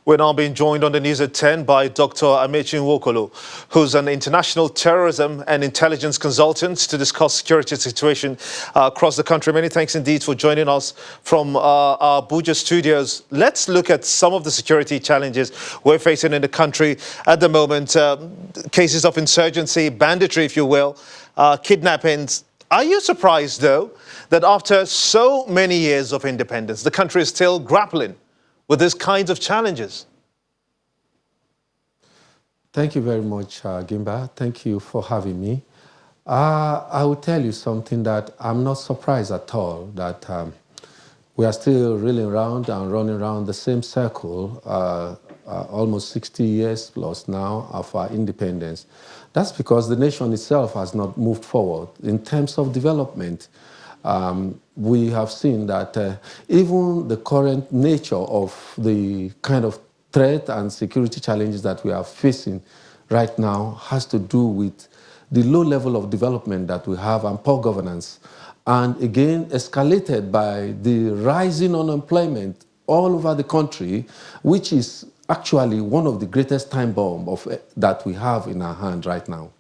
We're now being joined on the news at 10 by Dr. Amechi Nwokolo, who's an international terrorism and intelligence consultant to discuss security situation across the country. Many thanks indeed for joining us from our Abuja studios. Let's look at some of the security challenges we're facing in the country at the moment. Cases of insurgency, banditry, if you will, kidnappings. Are you surprised, though, that after so many years of independence, the country is still grappling with these kinds of challenges? Thank you very much, Gimba. Thank you for having me. I will tell you something that I'm not surprised at all, that we are still reeling around and running around the same circle, almost 60 years plus now of our independence. That's because the nation itself has not moved forward in terms of development. We have seen that even the current nature of the kind of threat and security challenges that we are facing right now has to do with the low level of development that we have and poor governance. And again, escalated by the rising unemployment all over the country, which is actually one of the greatest time bombs that we have in our hand right now.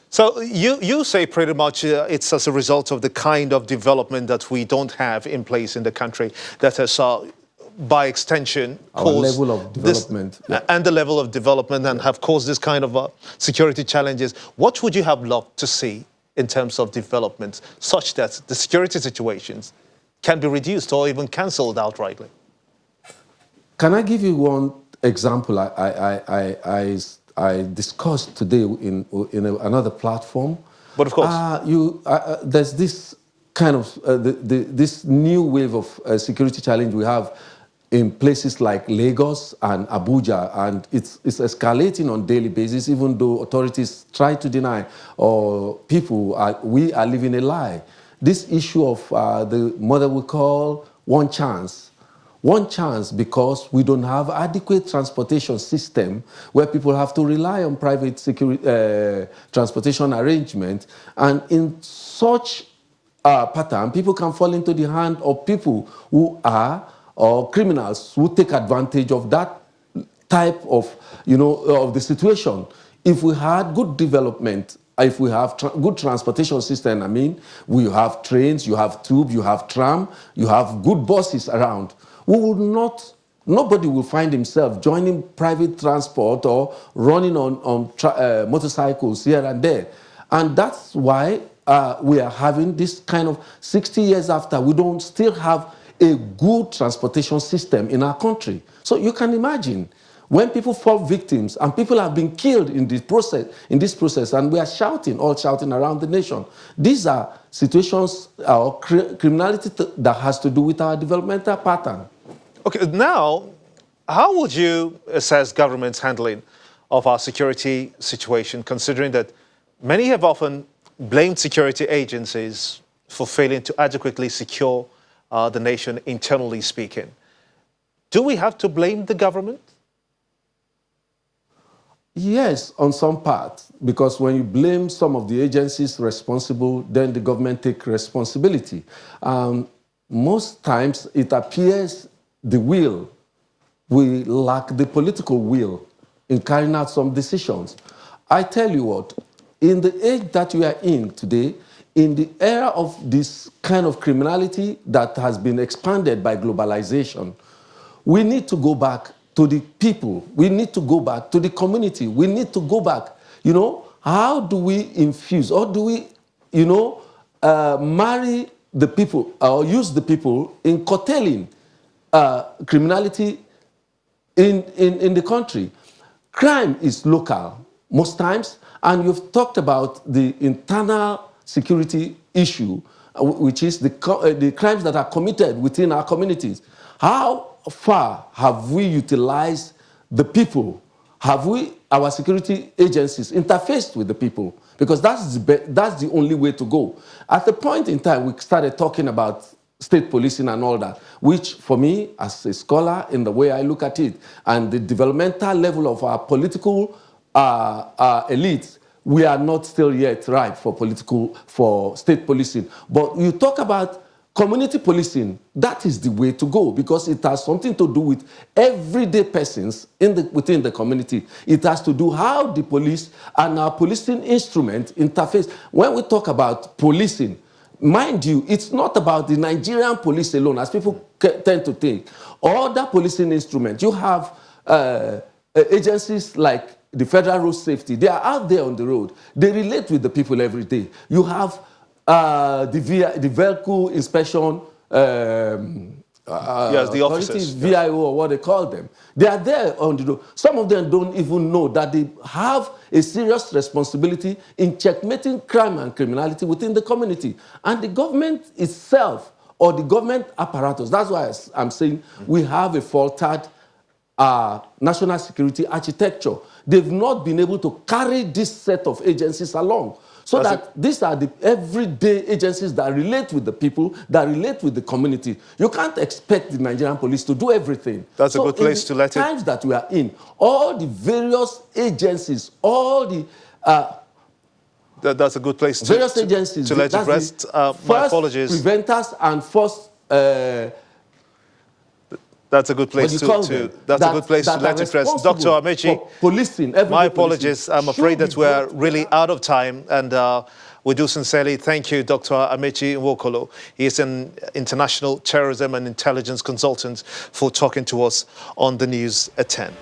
So you say pretty much it's as a result of the kind of development that we don't have in place in the country that has, by extension, caused level of development and the level of development and have caused this kind of security challenges. What would you have loved to see in terms of development such that the security situations can be reduced or even cancelled outrightly? Can I give you one example I discussed today in another platform? But of course. There's this kind of, this new wave of security challenge we have in places like Lagos and Abuja, and it's escalating on a daily basis, even though authorities try to deny, or we are living a lie. This issue of the mother we call one chance. One chance because we don't have adequate transportation system where people have to rely on private transportation arrangement. And in such a pattern, people can fall into the hand of people who are, or criminals who take advantage of that type of, of the situation. If we had good development, if we have good transportation system, we have trains, you have tube, you have tram, you have good buses around, nobody will find himself joining private transport or running on motorcycles here and there. And that's why we are having this kind of 60 years after, we don't still have a good transportation system in our country. So you can imagine when people fall victims and people have been killed in this process, and we are all shouting around the nation. These are situations or criminality that has to do with our developmental pattern. Okay, now, how would you assess government's handling of our security situation, considering that many have often blamed security agencies for failing to adequately secure the nation, internally speaking? Do we have to blame the government? Yes, on some part, because when you blame some of the agencies responsible, then the government takes responsibility. Most times it appears we lack the political will in carrying out some decisions. I tell you what, in the age that we are in today, in the era of this kind of criminality that has been expanded by globalization, we need to go back to the people. We need to go back to the community. We need to go back. How do we infuse, or do we, marry the people or use the people in curtailing criminality in the country? Crime is local most times, and you've talked about the internal security issue, which is the crimes that are committed within our communities. How far have we utilized the people? Have our security agencies interfaced with the people? Because that's the only way to go. At the point in time, we started talking about state policing and all that, which for me, as a scholar, in the way I look at it, and the developmental level of our political elites, we are not still yet ripe for state policing. But you talk about community policing, that is the way to go because it has something to do with everyday persons within the community. It has to do how the police and our policing instrument interface. When we talk about policing, mind you, it's not about the Nigerian police alone, as people tend to think. Other policing instruments, you have agencies like the Federal Road Safety. They are out there on the road. They relate with the people every day. You have the vehicle inspection, yes, the officers, VIO or what they call them. They are there on the road. Some of them don't even know that they have a serious responsibility in checkmating crime and criminality within the community. And the government itself, or the government apparatus, that's why I'm saying we have a faltered national security architecture. They've not been able to carry this set of agencies along. So these are the everyday agencies that relate with the people, that relate with the community. You can't expect the Nigerian police to do everything. That's a good place to let it. In the times that we are in, all the various agencies, all the that's a good place various agencies to let it rest. My apologies. Preventers and first. That's a good place to let it rest. Dr. Amaechi, policing, my apologies. I'm afraid that we're really out of time, and we do sincerely thank you, Dr. Amaechi Nwokolo. He is an international terrorism and intelligence consultant, for talking to us on the news at 10.